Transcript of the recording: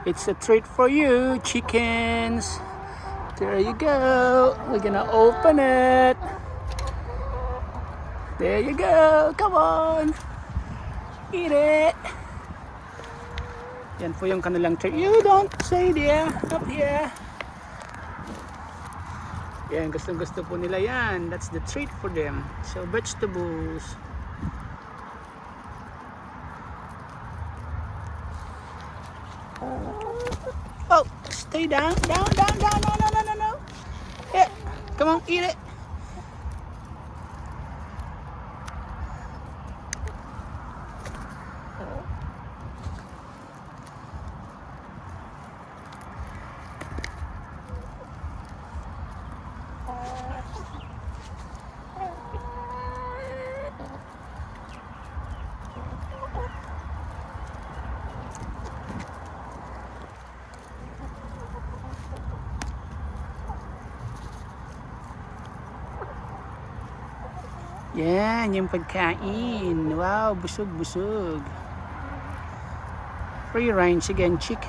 It's a treat for you, chickens. There you go. We're gonna open it. There you go. Come on. Eat it. Yan po yung kanilang treat. You don't say there. Up here. Yan, gustong-gusto po nila yan. That's the treat for them. So, vegetables. Oh, stay down. Down. No. Yeah. Come on, eat it. Yan, yung pagkain. Wow, busog. Free range again, chicken.